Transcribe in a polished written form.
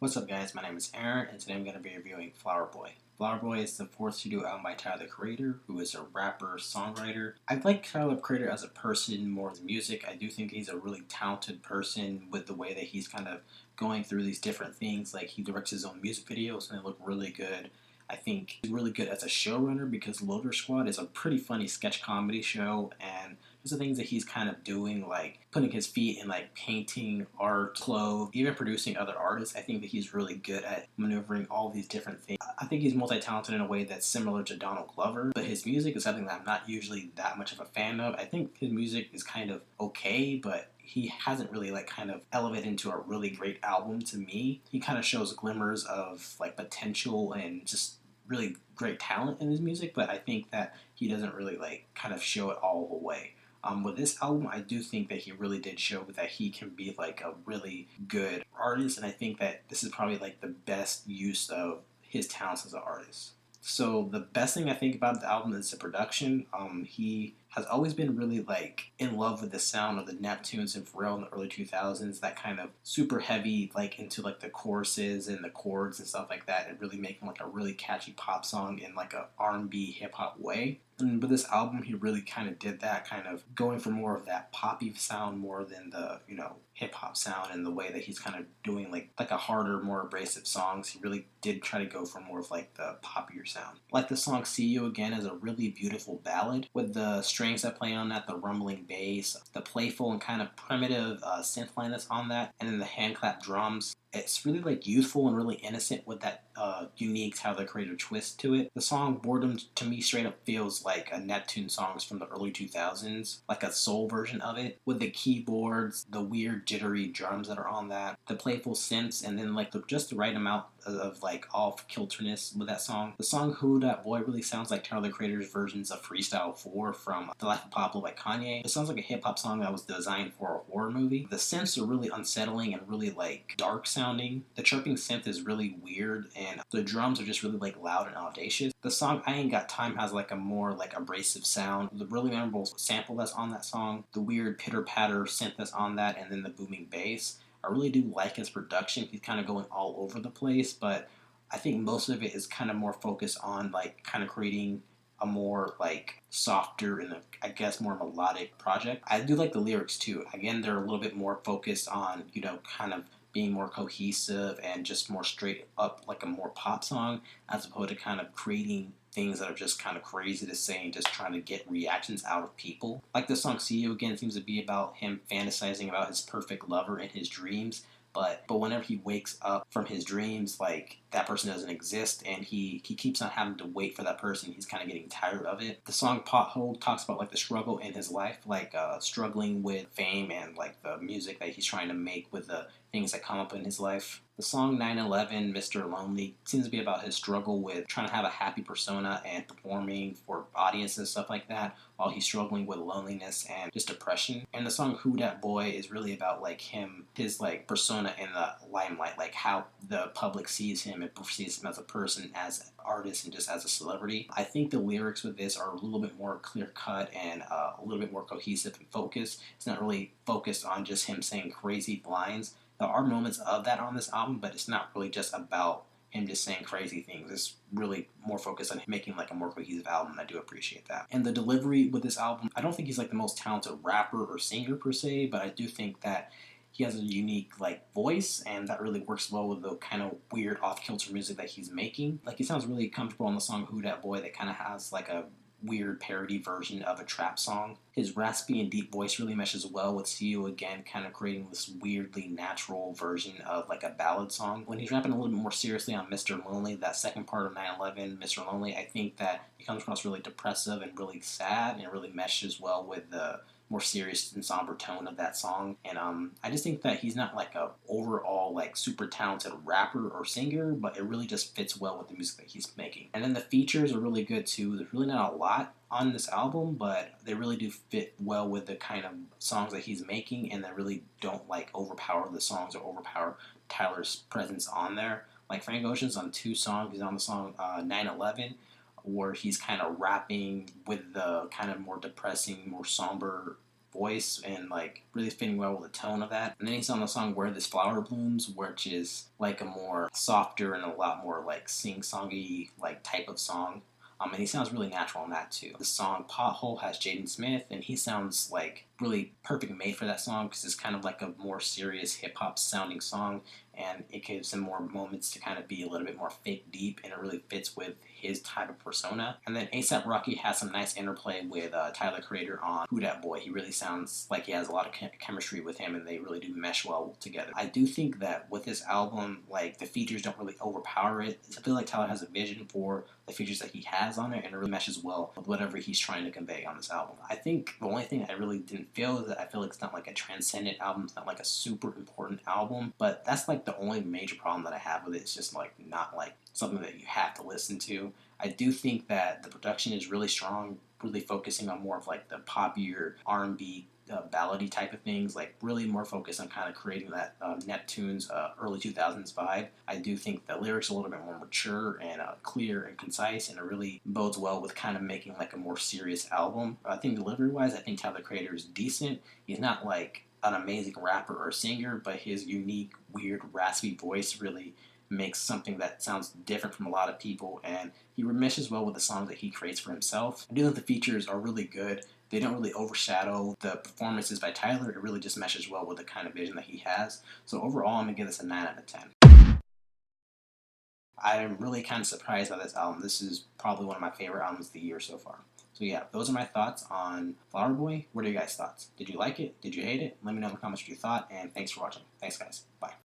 What's up guys, my name is Aaron and today I'm going to be reviewing Flower Boy. Flower Boy is the fourth studio album by Tyler the Creator, who is a rapper, songwriter. I like Tyler the Creator as a person more than music. I do think he's a really talented person with the way that he's kind of going through these different things. Like he directs his own music videos and they look really good. I think he's really good as a showrunner because Loader Squad is a pretty funny sketch comedy show, and just the things that he's kind of doing, like putting his feet in like painting, art, clothes, even producing other artists. I think that he's really good at maneuvering all these different things. I think he's multi-talented in a way that's similar to Donald Glover, but his music is something that I'm not usually that much of a fan of. I think his music is kind of okay, but he hasn't really like kind of elevated into a really great album to me. He kind of shows glimmers of like potential and just really great talent in his music, but I think that he doesn't really like kind of show it all the way. With this album, I do think that he really did show that he can be like a really good artist, and I think that this is probably like the best use of his talents as an artist. So the best thing I think about the album is the production. He has always been really like in love with the sound of the Neptunes and Pharrell in the early 2000s. That kind of super heavy, like into like the choruses and the chords and stuff like that, and really making like a really catchy pop song in like a R&B hip hop way. And with this album, he really kind of did that, kind of going for more of that poppy sound more than the hip hop sound, and the way that he's kind of doing like a harder, more abrasive songs. He really did try to go for more of like the poppier sound. Like the song "See You Again" is a really beautiful ballad with the strings that play on that, the rumbling bass, the playful and kind of primitive synth line that's on that, and then the hand clap drums. It's really like youthful and really innocent with that unique Tyler the Creator twist to it. The song "Boredom" to me straight up feels like a Neptune songs from the early 2000s, like a soul version of it, with the keyboards, the weird jittery drums that are on that, the playful synths, and then like just the right amount of like off kilterness with that song. The song "Who Dat Boy" really sounds like Tyler the Creator's versions of Freestyle 4 from The Life of Pablo by Kanye. It sounds like a hip hop song that was designed for a horror movie. The synths are really unsettling and really like dark sounding. The chirping synth is really weird, and the drums are just really like loud and audacious. The song "I Ain't Got Time" has like a more like abrasive sound. The really memorable sample that's on that song, the weird pitter patter synth that's on that, and then the booming bass. I really do like his production. He's kind of going all over the place, but I think most of it is kind of more focused on like kind of creating a more like softer and I guess more melodic project. I do like the lyrics too. Again, they're a little bit more focused on, kind of being more cohesive and just more straight up like a more pop song, as opposed to kind of creating things that are just kind of crazy to say and just trying to get reactions out of people. Like the song "See You Again" seems to be about him fantasizing about his perfect lover in his dreams, but whenever he wakes up from his dreams, like that person doesn't exist, and he keeps on having to wait for that person. He's kind of getting tired of it. The song "Pothole" talks about like the struggle in his life, like struggling with fame and like the music that he's trying to make with the things that come up in his life. The song "9/11 Mr. Lonely" seems to be about his struggle with trying to have a happy persona and performing for audiences and stuff like that, while he's struggling with loneliness and just depression. And the song "Who Dat Boy" is really about like his like persona in the limelight, like how the public sees him and perceives him as a person, as an artist, and just as a celebrity. I think the lyrics with this are a little bit more clear cut and a little bit more cohesive and focused. It's not really focused on just him saying crazy lines. There are moments of that on this album, but it's not really just about him just saying crazy things. It's really more focused on making like a more cohesive album, and I do appreciate that. And the delivery with this album, I don't think he's like the most talented rapper or singer per se, but I do think that he has a unique like voice, and that really works well with the kind of weird off-kilter music that he's making. Like he sounds really comfortable on the song "Who Dat Boy" that kind of has like a weird parody version of a trap song. His raspy and deep voice really meshes well with "See You Again," kind of creating this weirdly natural version of like a ballad song. When he's rapping a little bit more seriously on "Mr. Lonely," that second part of 9/11 Mr. Lonely, I think that he comes across really depressive and really sad, and it really meshes well with the more serious and somber tone of that song. And I just think that he's not like a overall like super talented rapper or singer, but it really just fits well with the music that he's making. And then the features are really good too. There's really not a lot on this album, but they really do fit well with the kind of songs that he's making, and they really don't like overpower the songs or overpower Tyler's presence on there. Like Frank Ocean's on 2 songs. He's on the song "9/11," where he's kind of rapping with the kind of more depressing, more somber voice and like really fitting well with the tone of that. And then he's on the song Where This Flower Blooms, which is like a more softer and a lot more like sing-songy like type of song. And he sounds really natural in that too. The song Pothole has Jaden Smith, and he sounds like really perfect made for that song because it's kind of like a more serious hip hop sounding song, and it gives him more moments to kind of be a little bit more fake deep, and it really fits with his type of persona. And then ASAP Rocky has some nice interplay with Tyler Creator on Who Dat Boy. He really sounds like he has a lot of chemistry with him, and they really do mesh well together. I do think that with this album, like the features don't really overpower it. I feel like Tyler has a vision for the features that he has on it, and it really meshes well with whatever he's trying to convey on this album. I think the only thing I really didn't feel is that I feel like it's not like a transcendent album. It's not like a super important album, but that's like the only major problem that I have with it. It's just like not like something that you have to listen to. I do think that the production is really strong, really focusing on more of like the poppier R&B ballady type of things, like really more focused on kind of creating that Neptune's early 2000s vibe. I do think the lyrics are a little bit more mature and clear and concise, and it really bodes well with kind of making like a more serious album. I think delivery-wise, I think Tyler the Creator is decent. He's not like an amazing rapper or singer, but his unique, weird, raspy voice really makes something that sounds different from a lot of people, and he meshes well with the songs that he creates for himself. I do think the features are really good. They don't really overshadow the performances by Tyler. It really just meshes well with the kind of vision that he has. So overall, I'm going to give this a 9 out of 10. I'm really kind of surprised by this album. This is probably one of my favorite albums of the year so far. So yeah, those are my thoughts on Flower Boy. What are your guys' thoughts? Did you like it? Did you hate it? Let me know in the comments what you thought, and thanks for watching. Thanks, guys. Bye.